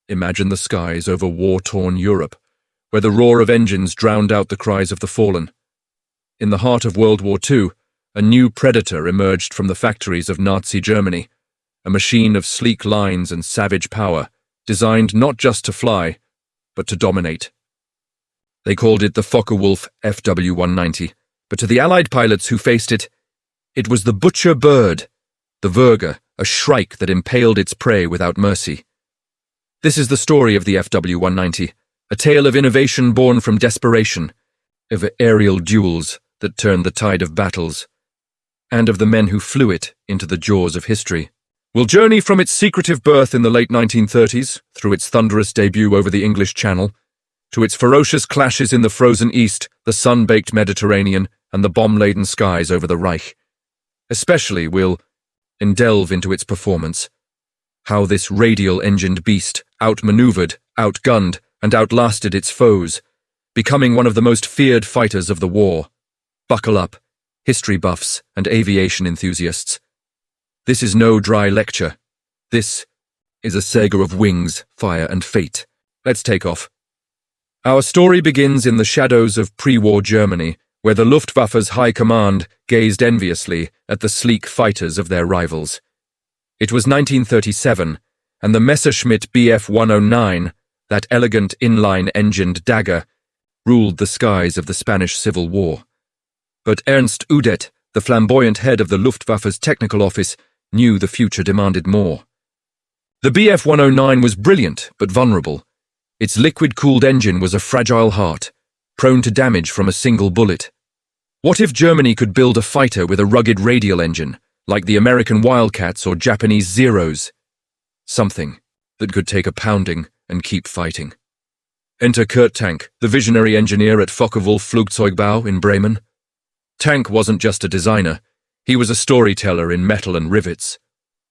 Imagine the skies over war-torn Europe, where the roar of engines drowned out the cries of the fallen. In the heart of World War II, a new predator emerged from the factories of Nazi Germany, a machine of sleek lines and savage power, designed not just to fly, but to dominate. They called it the Focke-Wulf Fw, but to the Allied pilots who faced it, it was the butcher bird, the Würger, a shrike that impaled its prey without mercy. This is the story of the Fw, a tale of innovation born from desperation, of aerial duels that turned the tide of battles, and of the men who flew it into the jaws of history. We'll journey from its secretive birth in the late 1930s, through its thunderous debut over the English Channel, to its ferocious clashes in the frozen East, the sun-baked Mediterranean, and the bomb-laden skies over the Reich. Especially we'll delve into its performance, how this radial-engined beast outmaneuvered, outgunned, and outlasted its foes, becoming one of the most feared fighters of the war. Buckle up, history buffs and aviation enthusiasts. This is no dry lecture. This is a saga of wings, fire, and fate. Let's take off. Our story begins in the shadows of pre-war Germany, where the Luftwaffe's high command gazed enviously at the sleek fighters of their rivals. It was 1937, and the Messerschmitt Bf 109, that elegant inline-engined dagger, ruled the skies of the Spanish Civil War. But Ernst Udet, the flamboyant head of the Luftwaffe's technical office, knew the future demanded more. The Bf 109 was brilliant but vulnerable. Its liquid-cooled engine was a fragile heart, prone to damage from a single bullet. What if Germany could build a fighter with a rugged radial engine, like the American Wildcats or Japanese Zeros? Something that could take a pounding and keep fighting. Enter Kurt Tank, the visionary engineer at Focke-Wulf Flugzeugbau in Bremen. Tank wasn't just a designer, he was a storyteller in metal and rivets.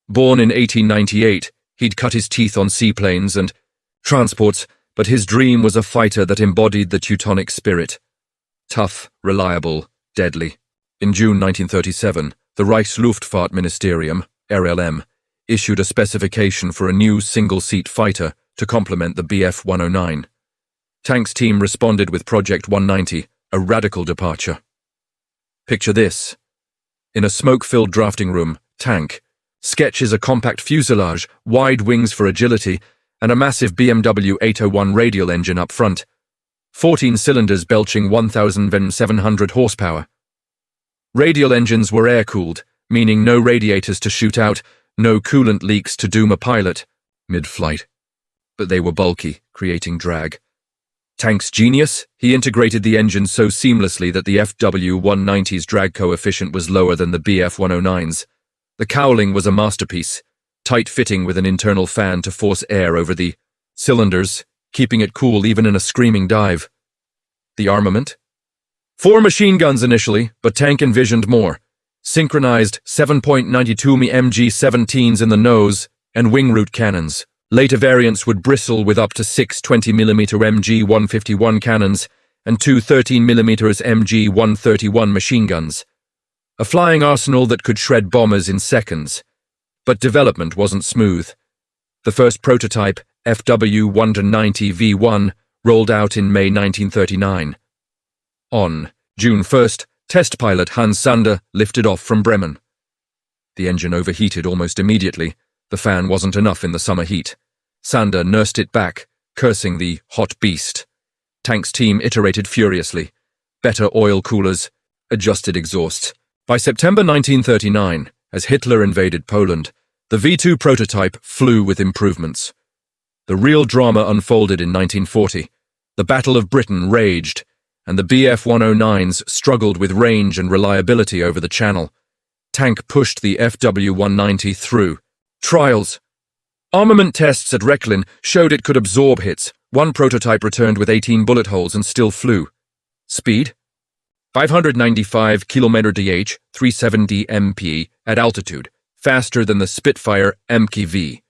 Born in 1898, he'd cut his teeth on seaplanes and transports, but his dream was a fighter that embodied the Teutonic spirit. Tough, reliable, deadly. In June 1937, the Reichsluftfahrtministerium, RLM, issued a specification for a new single-seat fighter to complement the Bf 109. Tank's team responded with Project 190, a radical departure. Picture this. In a smoke-filled drafting room, Tank sketches a compact fuselage, wide wings for agility, and a massive BMW 801 radial engine up front, 14 cylinders belching 1,700 horsepower. Radial engines were air-cooled, meaning no radiators to shoot out, no coolant leaks to doom a pilot mid-flight. But they were bulky, creating drag. Tank's genius? He integrated the engine so seamlessly that the Fw-190's drag coefficient was lower than the Bf-109's. The cowling was a masterpiece, tight-fitting with an internal fan to force air over the cylinders, keeping it cool even in a screaming dive. The armament? 4 machine guns initially, but Tank envisioned more. Synchronized 7.92 MG-17s in the nose and wing root cannons. Later variants would bristle with up to 6 20mm MG-151 cannons and 2 13mm MG-131 machine guns. A flying arsenal that could shred bombers in seconds. But development wasn't smooth. The first prototype, Fw-190 V1, rolled out in May 1939. On June 1st, test pilot Hans Sander lifted off from Bremen. The engine overheated almost immediately. The fan wasn't enough in the summer heat. Sander nursed it back, cursing the hot beast. Tank's team iterated furiously. Better oil coolers, adjusted exhausts. By September 1939, as Hitler invaded Poland, the V2 prototype flew with improvements. The real drama unfolded in 1940. The Battle of Britain raged, and the Bf-109s struggled with range and reliability over the Channel. Tank pushed the Fw-190 through. Trials. Armament tests at Rechlin showed it could absorb hits. One prototype returned with 18 bullet holes and still flew. Speed? 595 km/h, 370 mph at altitude, faster than the Spitfire MKV.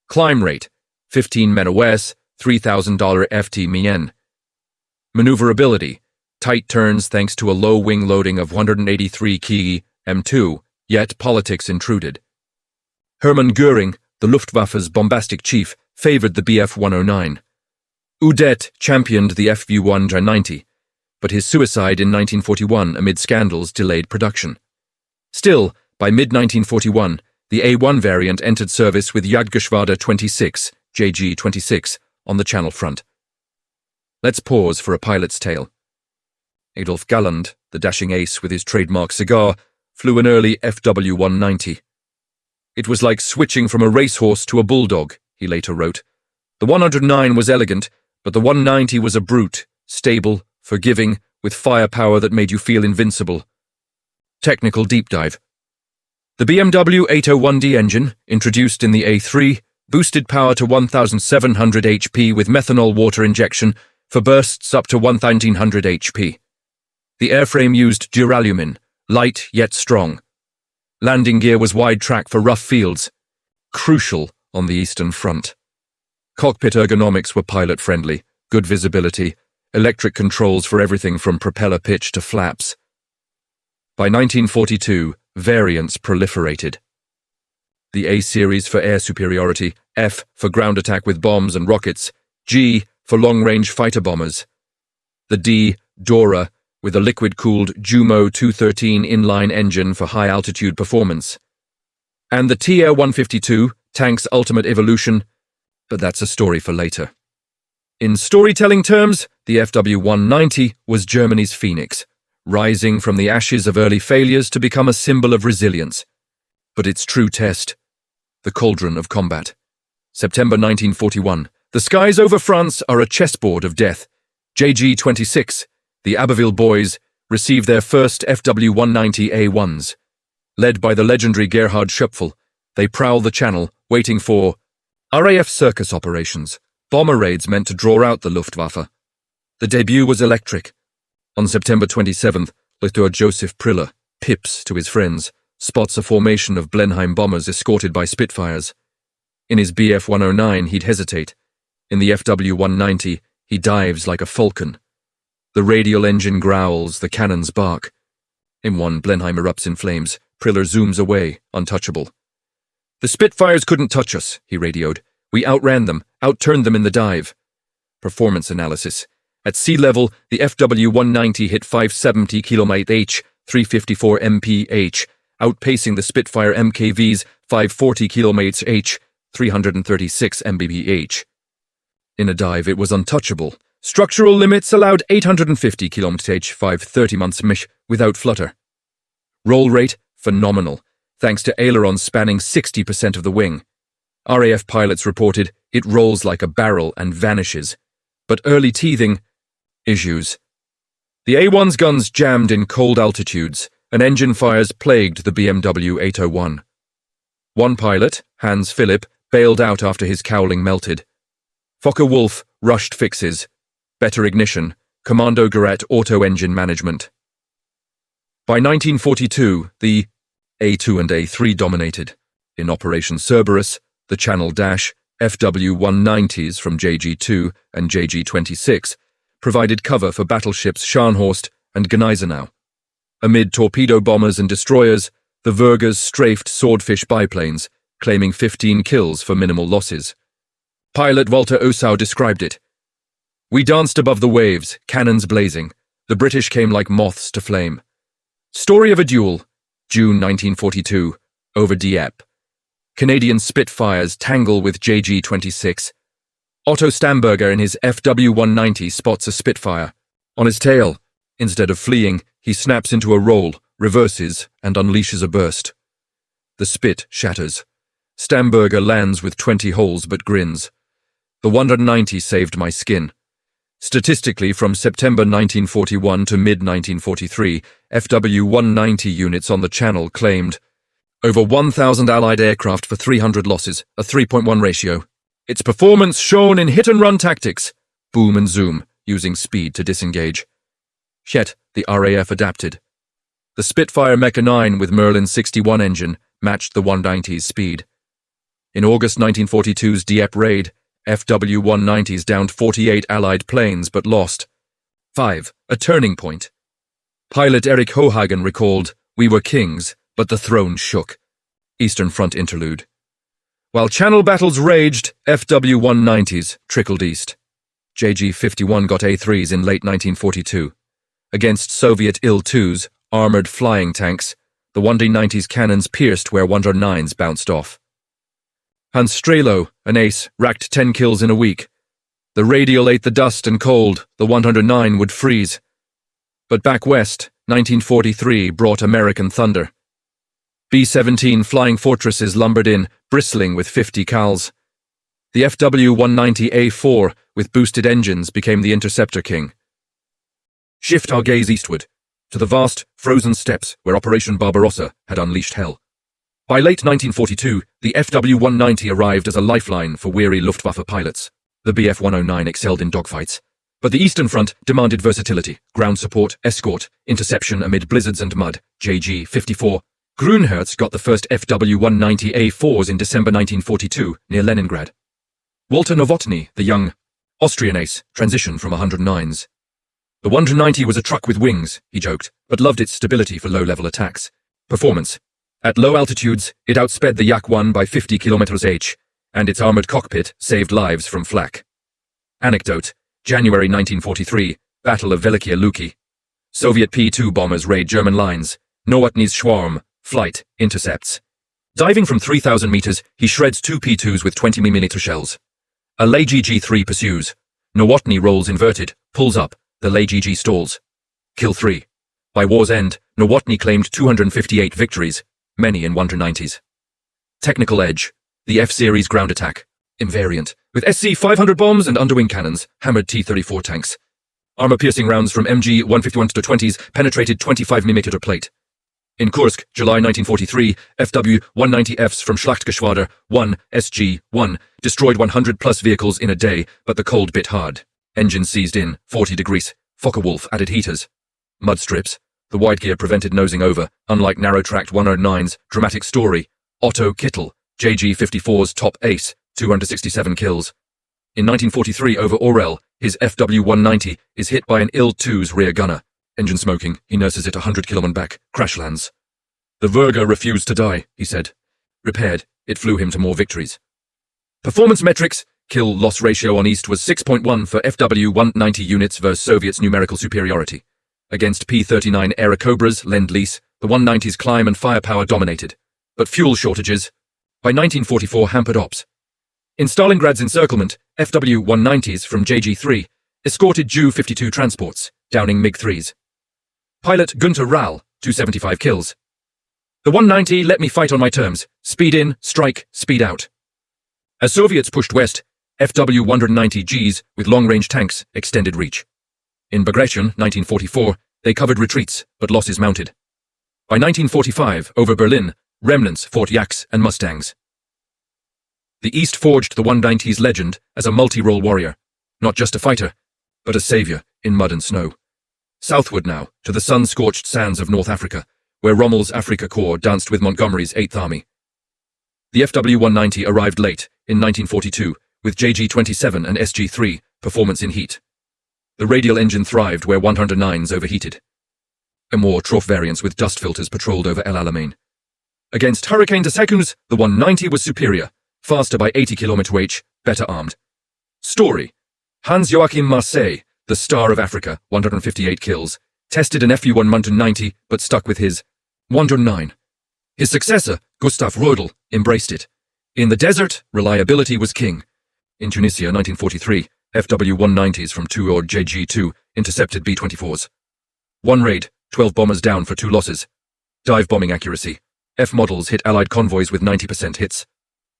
Climb rate, 15 MWs, $3,000 ft-min. Maneuverability, tight turns thanks to a low wing loading of 183 kg M2, yet politics intruded. Hermann Göring, the Luftwaffe's bombastic chief, favoured the Bf-109. Udet championed the Fv-190, but his suicide in 1941 amid scandals delayed production. Still, by mid-1941, the A1 variant entered service with Jagdgeschwader 26, JG-26, on the Channel front. Let's pause for a pilot's tale. Adolf Galland, the dashing ace with his trademark cigar, flew an early Fw-190. It was like switching from a racehorse to a bulldog, he later wrote. The 109 was elegant, but the 190 was a brute, stable, forgiving, with firepower that made you feel invincible. Technical deep dive. The BMW 801D engine, introduced in the A3, boosted power to 1,700 HP with methanol water injection for bursts up to 1,900 HP. The airframe used duralumin, light yet strong. Landing gear was wide track for rough fields, crucial on the Eastern Front. Cockpit ergonomics were pilot-friendly, good visibility, electric controls for everything from propeller pitch to flaps. By 1942, variants proliferated. The A series for air superiority, F for ground attack with bombs and rockets, G for long-range fighter bombers. The D, Dora, with a liquid-cooled Jumo 213 inline engine for high-altitude performance. And the TR 152, tank's ultimate evolution, but that's a story for later. In storytelling terms, the Fw-190 was Germany's phoenix, rising from the ashes of early failures to become a symbol of resilience. But its true test, the cauldron of combat. September 1941. The skies over France are a chessboard of death. JG-26, the Abbeville boys, received their first Fw-190 A1s. Led by the legendary Gerhard Schöpfel, they prowl the channel, waiting for RAF circus operations, bomber raids meant to draw out the Luftwaffe. The debut was electric. On September 27th, Lieutenant Joseph Priller, pips to his friends, spots a formation of Blenheim bombers escorted by Spitfires. In his Bf-109, he'd hesitate. In the Fw-190, he dives like a falcon. The radial engine growls, the cannons bark. In one, Blenheim erupts in flames. Priller zooms away, untouchable. The Spitfires couldn't touch us, he radioed. We outran them, outturned them in the dive. Performance analysis. At sea level, the Fw-190 hit 570 km/h, 354 mph, outpacing the Spitfire MKV's 540 km/h, 336 mbph. In a dive, it was untouchable. Structural limits allowed 850 km/h, 530 mph, without flutter. Roll rate, phenomenal, thanks to ailerons spanning 60% of the wing. RAF pilots reported it rolls like a barrel and vanishes. But early teething, issues. The A1's guns jammed in cold altitudes, and engine fires plagued the BMW 801. One pilot, Hans Philipp, bailed out after his cowling melted. Focke-Wulf rushed fixes, better ignition, Commando Garrett auto-engine management. By 1942, the A2 and A3 dominated. In Operation Cerberus, the Channel Dash, Fw-190s from JG-2 and JG-26 provided cover for battleships Scharnhorst and Gneisenau. Amid torpedo bombers and destroyers, the Vurgers strafed swordfish biplanes, claiming 15 kills for minimal losses. Pilot Walter Osau described it. We danced above the waves, cannons blazing. The British came like moths to flame. Story of a duel, June 1942, over Dieppe. Canadian Spitfires tangle with JG-26. Otto Stamberger in his Fw-190 spots a Spitfire. On his tail, instead of fleeing, he snaps into a roll, reverses, and unleashes a burst. The Spit shatters. Stamberger lands with 20 holes but grins. The 190 saved my skin. Statistically, from September 1941 to mid-1943, Fw-190 units on the Channel claimed over 1,000 Allied aircraft for 300 losses, a 3.1 ratio. Its performance shown in hit-and-run tactics, boom and zoom, using speed to disengage. Yet, the RAF adapted. The Spitfire Mecha 9 with Merlin 61 engine matched the 190's speed. In August 1942's Dieppe raid, Fw-190s downed 48 Allied planes but lost. 5. A turning point. Pilot Erich Hohagen recalled, "We were kings, but the throne shook." Eastern Front interlude. While channel battles raged, FW-190s trickled east. JG-51 got A3s in late 1942. Against Soviet Il-2s, armored flying tanks, the 1D-90's cannons pierced where 109s bounced off. Hans Strelo, an ace, racked 10 kills in a week. The radial ate the dust and cold, the 109 would freeze. But back west, 1943 brought American thunder. B-17 flying fortresses lumbered in, bristling with 50 cals. The FW-190A4, with boosted engines, became the interceptor king. Shift our gaze eastward, to the vast, frozen steppes where Operation Barbarossa had unleashed hell. By late 1942, the FW-190 arrived as a lifeline for weary Luftwaffe pilots. The Bf-109 excelled in dogfights. But the Eastern Front demanded versatility, ground support, escort, interception amid blizzards and mud. JG-54. Grunherz got the first FW-190A4s in December 1942, near Leningrad. Walter Nowotny, the young Austrian ace, transitioned from 109s. The 190 was a truck with wings, he joked, but loved its stability for low-level attacks. Performance. At low altitudes, it outsped the Yak-1 by 50 km/h, and its armored cockpit saved lives from flak. Anecdote. January 1943, Battle of Velikie Luki. Soviet P-2 bombers raid German lines. Nowotny's Schwarm. Flight, intercepts. Diving from 3,000 meters, he shreds 2 P-2s with 20mm shells. A LeGG-3 pursues. Nowotny rolls inverted, pulls up, the LeGG stalls. Kill 3. By war's end, Nowotny claimed 258 victories, many in 190s. Technical edge. The F-Series ground attack. Invariant, with SC-500 bombs and underwing cannons, hammered T-34 tanks. Armor-piercing rounds from MG-151-20s penetrated 25mm plate. In Kursk, July 1943, FW-190Fs from Schlachtgeschwader 1, SG-1, destroyed 100-plus vehicles in a day, but the cold bit hard. Engines seized in, 40 degrees. Focke-Wulf added heaters. Mud strips. The wide gear prevented nosing over, unlike narrow-tracked 109's. Dramatic story. Otto Kittel, JG-54's top ace, 267 kills. In 1943 over Orel, his FW-190 is hit by an Il-2's rear gunner. Engine smoking, he nurses it 100 km back, crash lands. The Verga refused to die, he said. Repaired, it flew him to more victories. Performance metrics, kill-loss ratio on East was 6.1 for FW-190 units versus Soviets' numerical superiority. Against P-39 Airacobras, Lend-Lease, the 190's climb and firepower dominated. But fuel shortages, by 1944, hampered ops. In Stalingrad's encirclement, FW-190s from JG-3 escorted Ju-52 transports, downing MiG-3s. Pilot Günther Rahl, 275 kills. The 190 let me fight on my terms. Speed in, strike, speed out. As Soviets pushed west, FW-190Gs with long-range tanks extended reach. In Bagration, 1944, they covered retreats, but losses mounted. By 1945, over Berlin, remnants fought Yaks and Mustangs. The East forged the 190's legend as a multi-role warrior, not just a fighter, but a savior in mud and snow. Southward now, to the sun-scorched sands of North Africa, where Rommel's Afrika Korps danced with Montgomery's 8th Army. The FW-190 arrived late, in 1942, with JG-27 and SG-3, performance in heat. The radial engine thrived where 109s overheated. More trough variants with dust filters patrolled over El Alamein. Against Hurricane de Seconds, the 190 was superior, faster by 80 km/h, better armed. Story. Hans-Joachim Marseille, the star of Africa, 158 kills, tested an FU-1 190 but stuck with his 109. His successor, Gustav Rödel, embraced it. In the desert, reliability was king. In Tunisia, 1943, FW-190s from 2 or JG-2 intercepted B-24s. One raid, 12 bombers down for 2 losses. Dive bombing accuracy. F-models hit Allied convoys with 90% hits.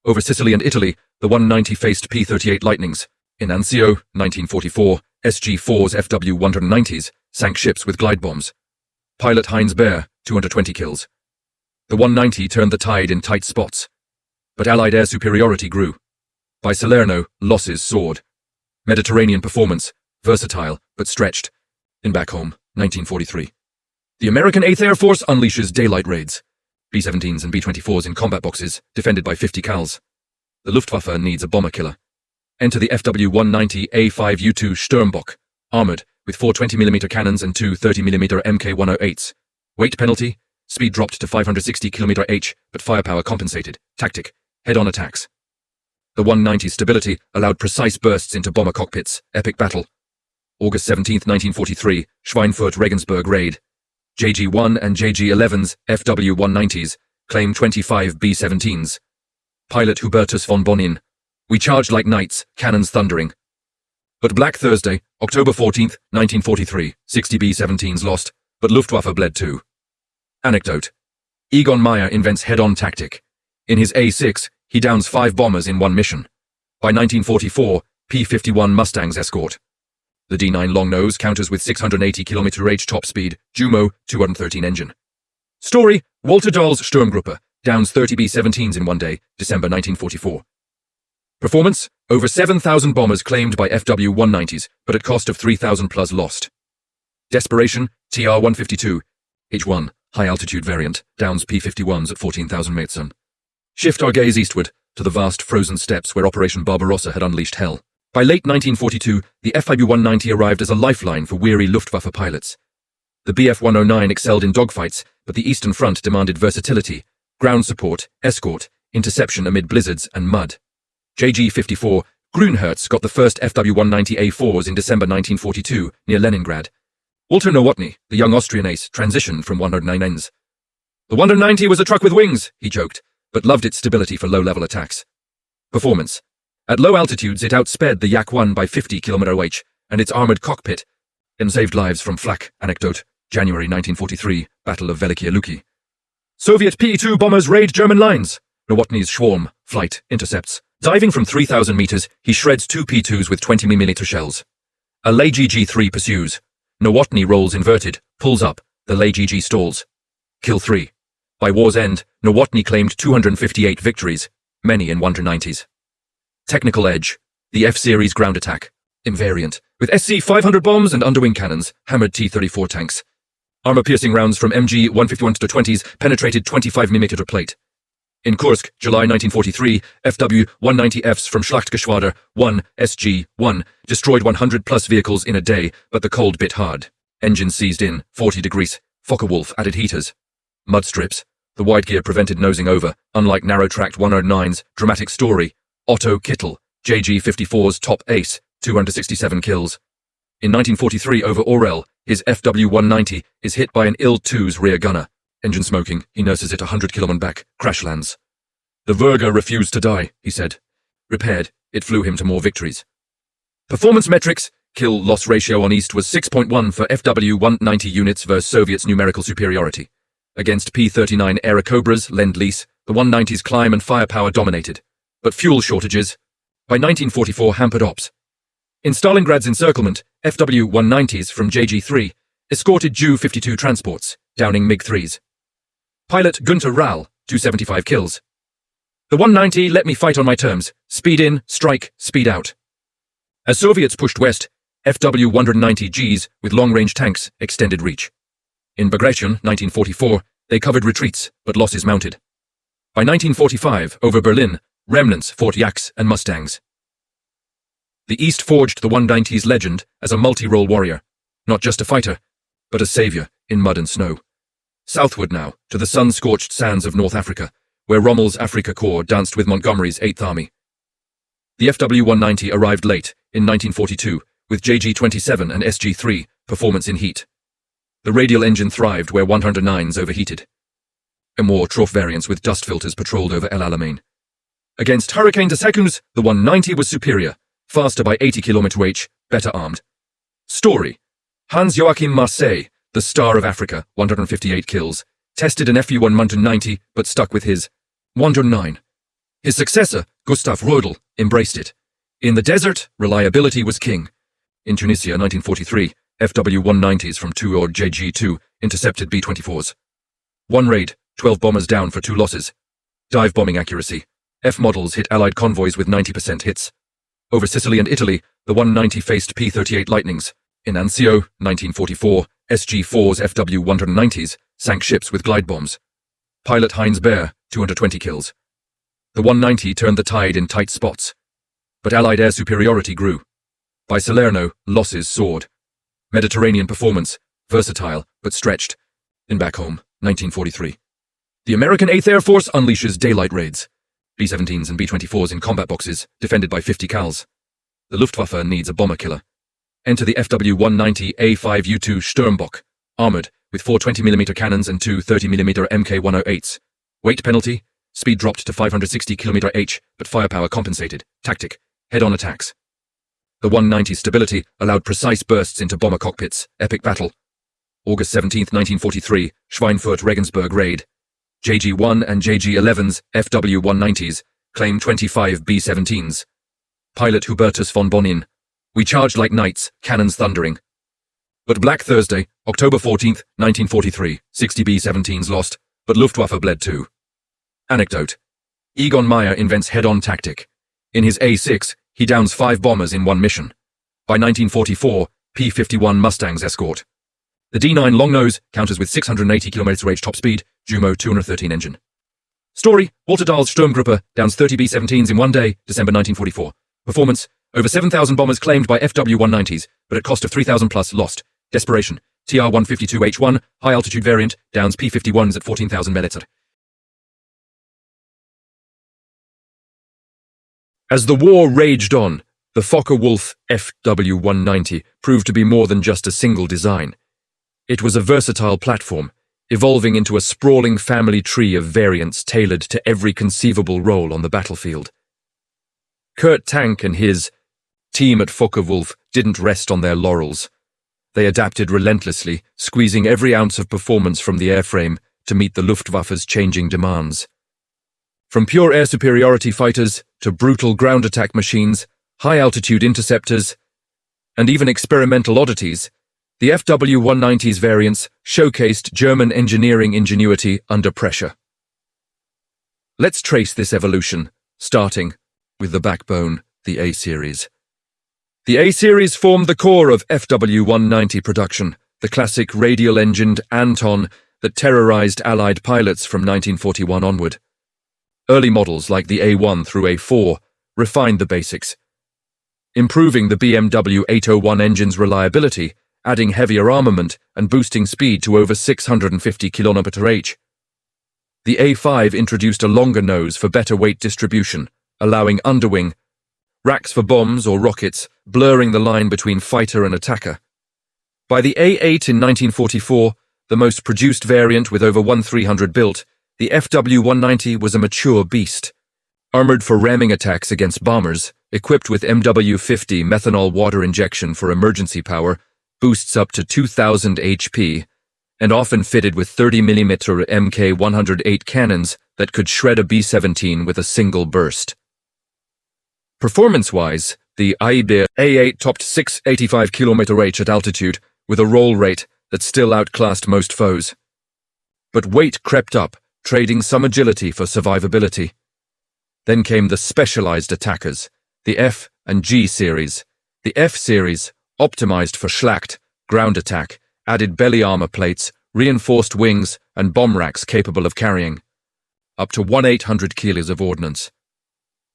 Over Sicily and Italy, the 190 faced P-38 Lightnings. In Anzio, 1944, SG-4's FW-190s sank ships with glide bombs. Pilot Heinz Baer, 220 kills. The 190 turned the tide in tight spots. But Allied air superiority grew. By Salerno, losses soared. Mediterranean performance, versatile, but stretched. In back home, 1943. The American 8th Air Force unleashes daylight raids. B-17s and B-24s in combat boxes, defended by 50 cals. The Luftwaffe needs a bomber killer. Enter the FW-190A5U2 Sturmbock, armored, with 4 20mm cannons and 2 30mm Mk108s. Weight penalty, speed dropped to 560 km/h, but firepower compensated. Tactic, head-on attacks. The 190's stability allowed precise bursts into bomber cockpits. Epic battle. August 17, 1943, Schweinfurt-Regensburg raid. JG-1 and JG-11's FW-190s claim 25 B-17s. Pilot Hubertus von Bonin. We charged like knights, cannons thundering. But Black Thursday, October 14, 1943, 60 B-17s lost, but Luftwaffe bled too. Anecdote. Egon Meyer invents head-on tactic. In his A-6, he downs 5 bombers in one mission. By 1944, P-51 Mustangs escort. The D-9 Longnose counters with 680 km/h top speed, Jumo 213 engine. Story, Walter Dahl's Sturmgruppe, downs 30 B-17s in one day, December 1944. Performance, over 7,000 bombers claimed by FW-190s, but at cost of 3,000 plus lost. Desperation, TR-152, H-1, high-altitude variant, downs P-51s at 14,000 Metern. Shift our gaze eastward, to the vast frozen steppes where Operation Barbarossa had unleashed hell. By late 1942, the FW-190 arrived as a lifeline for weary Luftwaffe pilots. The Bf-109 excelled in dogfights, but the Eastern Front demanded versatility, ground support, escort, interception amid blizzards and mud. JG-54, Grünherz got the first FW-190A4s in December 1942, near Leningrad. Walter Nowotny, the young Austrian ace, transitioned from 109Ns. The 190 was a truck with wings, he joked, but loved its stability for low-level attacks. Performance. At low altitudes, it outsped the Yak-1 by 50 km/h, and its armoured cockpit saved lives from flak. Anecdote. January 1943, Battle of Velikie Luki. Soviet P-2 bombers raid German lines. Nowotny's Schwarm, flight, intercepts. Diving from 3,000 meters, he shreds 2 P-2s with 20mm shells. A LeGG-3 pursues. Nowotny rolls inverted, pulls up, the LeGG stalls. Kill 3. By war's end, Nowotny claimed 258 victories, many in 190s. Technical edge. The F-Series ground attack. Invariant. With SC-500 bombs and underwing cannons, hammered T-34 tanks. Armor-piercing rounds from MG-151-20s penetrated 25mm plate. In Kursk, July 1943, FW-190Fs from Schlachtgeschwader 1, SG-1, destroyed 100-plus vehicles in a day, but the cold bit hard. Engines seized in, 40 degrees. Focke-Wulf added heaters. Mud strips. The wide gear prevented nosing over, unlike narrow-tracked 109's. Dramatic story. Otto Kittel, JG-54's top ace, 267 kills. In 1943, over Orel, his FW-190 is hit by an Il-2's rear gunner. Engine smoking, he nurses it 100 km back, crash lands. The Verga refused to die, he said. Repaired, it flew him to more victories. Performance metrics, kill-loss ratio on East was 6.1 for FW-190 units versus Soviets' numerical superiority. Against P-39 Airacobras, Lend-Lease, the 190's climb and firepower dominated. But fuel shortages, by 1944, hampered ops. In Stalingrad's encirclement, FW-190s from JG-3 escorted Ju-52 transports, downing MiG-3s. Pilot Günther Rahl, 275 kills. The 190 let me fight on my terms, speed in, strike, speed out. As Soviets pushed west, FW-190Gs with long-range tanks extended reach. In Bagration, 1944, they covered retreats, but losses mounted. By 1945, over Berlin, remnants fought Yaks and Mustangs. The East forged the 190's legend as a multi-role warrior, not just a fighter, but a savior in mud and snow. Southward now, to the sun-scorched sands of North Africa, where Rommel's Afrika Korps danced with Montgomery's 8th Army. The FW-190 arrived late, in 1942, with JG-27 and SG-3, performance in heat. The radial engine thrived where 109s overheated. More Trough variants with dust filters patrolled over El Alamein. Against Hurricane de Seconds, the 190 was superior, faster by 80 km/h, better armed. Story. Hans-Joachim Marseille, the Star of Africa, 158 kills, tested an FU-190 but stuck with his 109. His successor, Gustav Rödel, embraced it. In the desert, reliability was king. In Tunisia, 1943, FW-190s from 2 or JG-2 intercepted B-24s. One raid, 12 bombers down for 2 losses. Dive bombing accuracy. F-models hit Allied convoys with 90% hits. Over Sicily and Italy, the 190 faced P-38 Lightnings. In Anzio, 1944, SG-4's FW-190s sank ships with glide bombs. Pilot Heinz Baer, 220 kills. The 190 turned the tide in tight spots. But Allied air superiority grew. By Salerno, losses soared. Mediterranean performance, versatile but stretched. In back home, 1943. The American 8th Air Force unleashes daylight raids. B-17s and B-24s in combat boxes, defended by 50 cals. The Luftwaffe needs a bomber killer. Enter the Fw-190A5U2 Sturmbock, armored, with 4 20mm cannons and 2 30mm Mk108s. Weight penalty, speed dropped to 560 km/h, but firepower compensated. Tactic, head-on attacks. The 190's stability allowed precise bursts into bomber cockpits. Epic battle. August 17, 1943, Schweinfurt-Regensburg raid. JG-1 and JG-11's Fw-190s claim 25 B-17s. Pilot Hubertus von Bonin. We charged like knights, cannons thundering. But Black Thursday, October 14, 1943, 60 B-17s lost, but Luftwaffe bled too. Anecdote. Egon Meyer invents head-on tactic. In his A6, he downs 5 bombers in one mission. By 1944, P-51 Mustangs escort. The D9 Longnose counters with 680 km/h top speed, Jumo 213 engine. Story, Walter Dahl's Sturmgruppe downs 30 B-17s in one day, December 1944. Performance, over 7,000 bombers claimed by Fw-190s, but at cost of 3,000 plus lost. Desperation, TR-152H1, high-altitude variant, downs P-51s at 14,000 Melitzer. As the war raged on, the Focke-Wulf Fw-190 proved to be more than just a single design. It was a versatile platform, evolving into a sprawling family tree of variants tailored to every conceivable role on the battlefield. Kurt Tank and his team at Focke-Wulf didn't rest on their laurels. They adapted relentlessly, squeezing every ounce of performance from the airframe to meet the Luftwaffe's changing demands. From pure air superiority fighters to brutal ground attack machines, high-altitude interceptors, and even experimental oddities, the Fw-190's variants showcased German engineering ingenuity under pressure. Let's trace this evolution, starting with the backbone, the A-Series. The A-Series formed the core of Fw-190 production, the classic radial-engined Anton that terrorized Allied pilots from 1941 onward. Early models like the A1 through A4 refined the basics, improving the BMW 801 engine's reliability, adding heavier armament and boosting speed to over 650 km/h. The A5 introduced a longer nose for better weight distribution, allowing underwing racks for bombs or rockets, blurring the line between fighter and attacker. By the A8 in 1944, the most produced variant with over 1,300 built, the Fw-190 was a mature beast. Armored for ramming attacks against bombers, equipped with MW-50 methanol water injection for emergency power, boosts up to 2,000 HP, and often fitted with 30mm Mk108 cannons that could shred a B-17 with a single burst. Performance-wise, the A8 topped 685 km/h at altitude, with a roll rate that still outclassed most foes. But weight crept up, trading some agility for survivability. Then came the specialized attackers, the F and G series. The F series, optimized for Schlacht, ground attack, added belly armor plates, reinforced wings, and bomb racks capable of carrying up to 1,800 kilos of ordnance.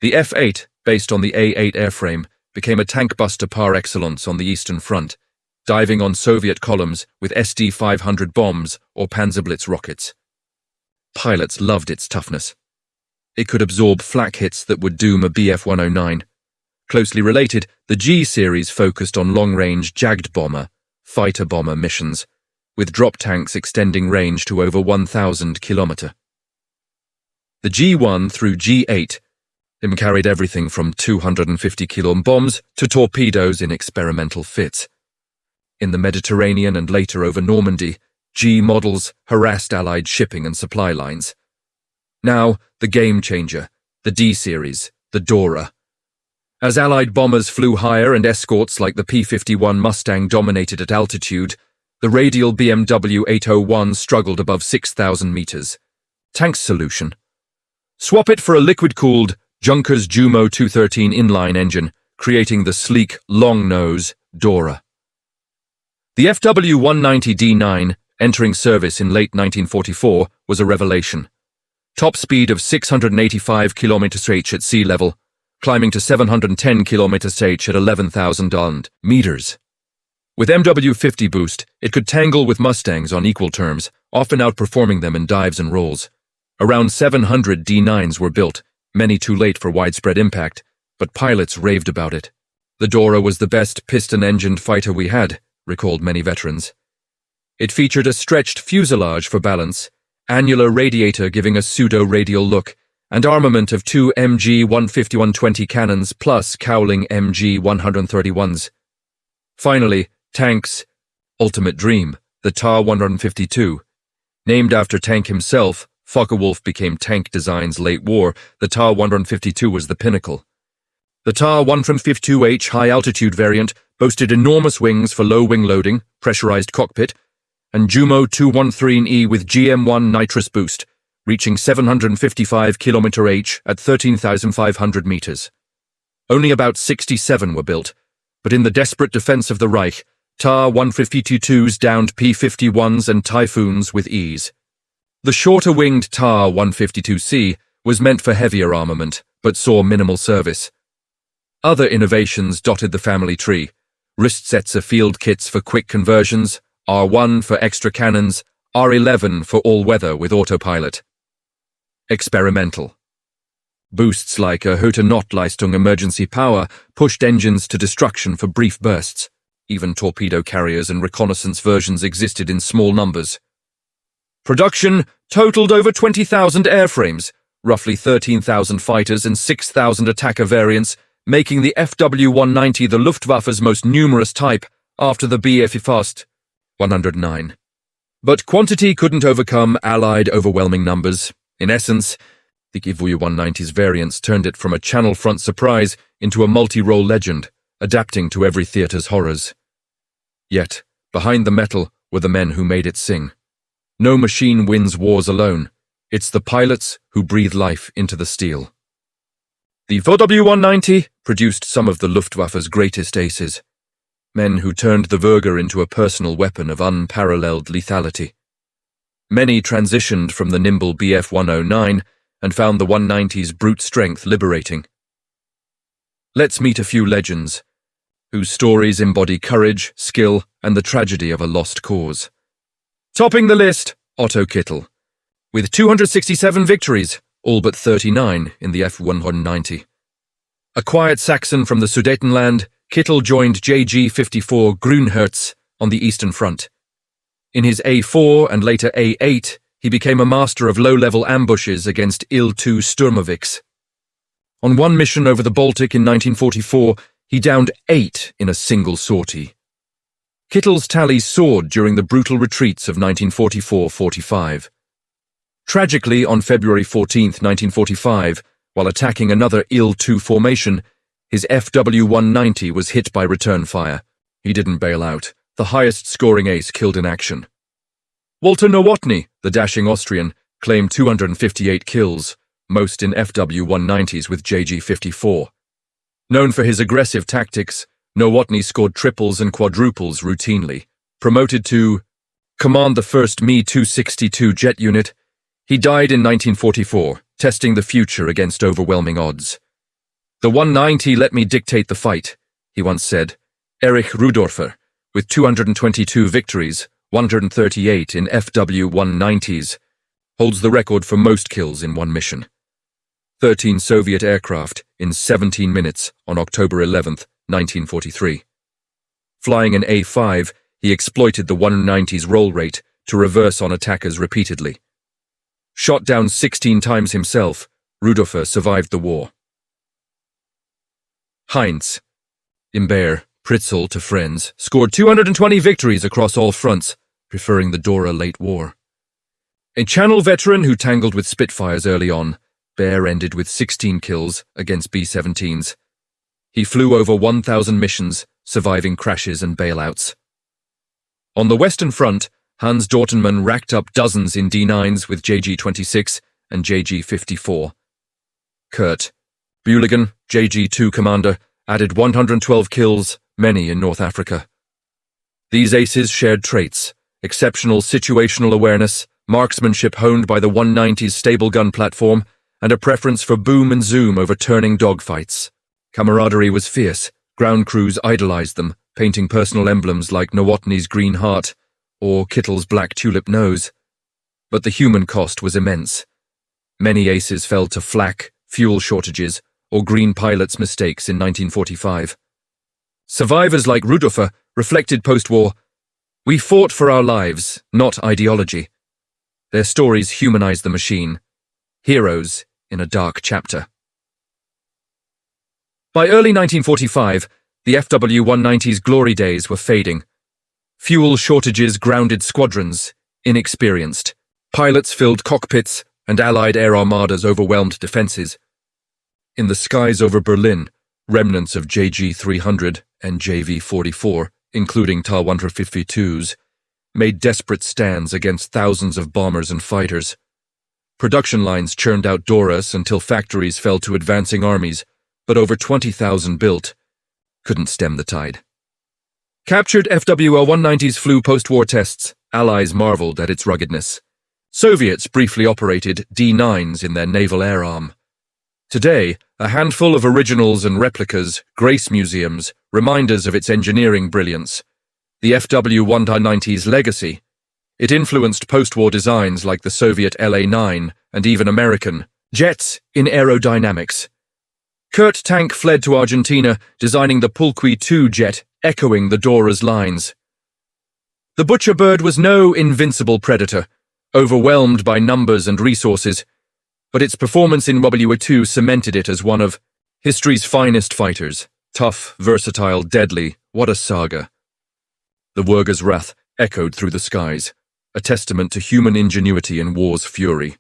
The F8, based on the A8 airframe, became a tank buster par excellence on the Eastern Front, diving on Soviet columns with SD-500 bombs or Panzerblitz rockets. Pilots loved its toughness. It could absorb flak hits that would doom a Bf-109. Closely related, the G series focused on long-range Jagd bomber, fighter bomber missions, with drop tanks extending range to over 1,000 km. The G1 through G8 carried everything from 250 kilo bombs to torpedoes in experimental fits. In the Mediterranean and later over Normandy, G models harassed Allied shipping and supply lines. Now, the game changer, the D series, the Dora. As Allied bombers flew higher and escorts like the P-51 Mustang dominated at altitude, the radial BMW 801 struggled above 6,000 meters. Tank's solution: swap it for a liquid-cooled Junkers Jumo 213 inline engine, creating the sleek, long-nose Dora. The Fw-190D9, entering service in late 1944, was a revelation. Top speed of 685 km/h at sea level, climbing to 710 km/h at 11,000 meters. With MW-50 boost, it could tangle with Mustangs on equal terms, often outperforming them in dives and rolls. Around 700 D9s were built, many too late for widespread impact, but pilots raved about it. "The Dora was the best piston-engined fighter we had," recalled many veterans. It featured a stretched fuselage for balance, annular radiator giving a pseudo-radial look, and armament of 2 MG-151-20 cannons plus cowling MG-131s. Finally, tanks' ultimate dream, the Ta-152. Named after Tank himself, Focke-Wulf became Tank Design's late war. The Ta-152 was the pinnacle. The Ta-152H high-altitude variant boasted enormous wings for low wing loading, pressurized cockpit, and Jumo 213E with GM1 nitrous boost, reaching 755 km/h at 13,500 meters. Only about 67 were built, but in the desperate defense of the Reich, Ta-152s downed P-51s and Typhoons with ease. The shorter-winged Ta-152C was meant for heavier armament, but saw minimal service. Other innovations dotted the family tree: wrist sets of field kits for quick conversions, R1 for extra cannons, R11 for all-weather with autopilot. Experimental. Boosts like a Hote-Notleistung emergency power pushed engines to destruction for brief bursts. Even torpedo carriers and reconnaissance versions existed in small numbers. Production totaled over 20,000 airframes, roughly 13,000 fighters and 6,000 attacker variants, making the Fw-190 the Luftwaffe's most numerous type after the Bf Fast 109. But quantity couldn't overcome Allied overwhelming numbers. In essence, the Fw-190's variants turned it from a channel front surprise into a multi-role legend, adapting to every theater's horrors. Yet, behind the metal were the men who made it sing. No machine wins wars alone. It's the pilots who breathe life into the steel. The Fw-190 produced some of the Luftwaffe's greatest aces. Men who turned the Würger into a personal weapon of unparalleled lethality. Many transitioned from the nimble Bf-109 and found the 190's brute strength liberating. Let's meet a few legends, whose stories embody courage, skill, and the tragedy of a lost cause. Topping the list, Otto Kittel, with 267 victories, all but 39 in the F-190. A quiet Saxon from the Sudetenland, Kittel joined JG-54 Grünherz on the Eastern Front. In his A4 and later A8, he became a master of low-level ambushes against Il-2 Sturmovix. On one mission over the Baltic in 1944, he downed 8 in a single sortie. Kittel's tally soared during the brutal retreats of 1944-45. Tragically, on February 14, 1945, while attacking another Il-2 formation, his Fw-190 was hit by return fire. He didn't bail out, the highest-scoring ace killed in action. Walter Nowotny, the dashing Austrian, claimed 258 kills, most in Fw-190s with JG-54. Known for his aggressive tactics, Nowotny scored triples and quadruples routinely. Promoted to command the 1st Me-262 jet unit, he died in 1944, testing the future against overwhelming odds. "The 190 let me dictate the fight," he once said. Erich Rudorfer, with 222 victories, 138 in Fw-190s, holds the record for most kills in one mission. 13 Soviet aircraft in 17 minutes on October 11, 1943. Flying an A5, he exploited the 190's roll rate to reverse on attackers repeatedly. Shot down 16 times himself, Rudorfer survived the war. Heinz, Imbert, Pritzel to friends, scored 220 victories across all fronts, preferring the Dora late war. A Channel veteran who tangled with Spitfires early on, Baer ended with 16 kills against B-17s. He flew over 1,000 missions, surviving crashes and bailouts. On the Western Front, Hans Dortenmann racked up dozens in D9s with JG-26 and JG-54. Kurt Buligan, JG-2 commander, added 112 kills, many in North Africa. These aces shared traits: exceptional situational awareness, marksmanship honed by the 190's stable gun platform, and a preference for boom and zoom over turning dogfights. Camaraderie was fierce. Ground crews idolized them, painting personal emblems like Nowotny's green heart or Kittel's black tulip nose. But the human cost was immense. Many aces fell to flak, fuel shortages, or green pilots' mistakes in 1945. Survivors like Rudolfer reflected post-war, "We fought for our lives, not ideology." Their stories humanize the machine, heroes in a dark chapter. By early 1945, the FW-190's glory days were fading. Fuel shortages grounded squadrons, inexperienced. Pilots filled cockpits, and Allied air armadas overwhelmed defenses. In the skies over Berlin, remnants of JG-300 and JV-44, including Ta-152s, made desperate stands against thousands of bombers and fighters. Production lines churned out Doras until factories fell to advancing armies, but over 20,000 built couldn't stem the tide. Captured FWL-190s flew post-war tests. Allies marveled at its ruggedness. Soviets briefly operated D-9s in their naval air arm. Today, a handful of originals and replicas grace museums, reminders of its engineering brilliance. The FW-190's legacy. It influenced post-war designs like the Soviet LA-9 and even American jets in aerodynamics. Kurt Tank fled to Argentina, designing the Pulqui II jet, echoing the Dora's lines. The Butcher Bird was no invincible predator, overwhelmed by numbers and resources, but its performance in WWII cemented it as one of history's finest fighters. Tough, versatile, deadly, what a saga. The Wurga's wrath echoed through the skies, a testament to human ingenuity in war's fury.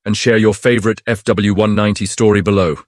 And share your favorite FW-190 story below.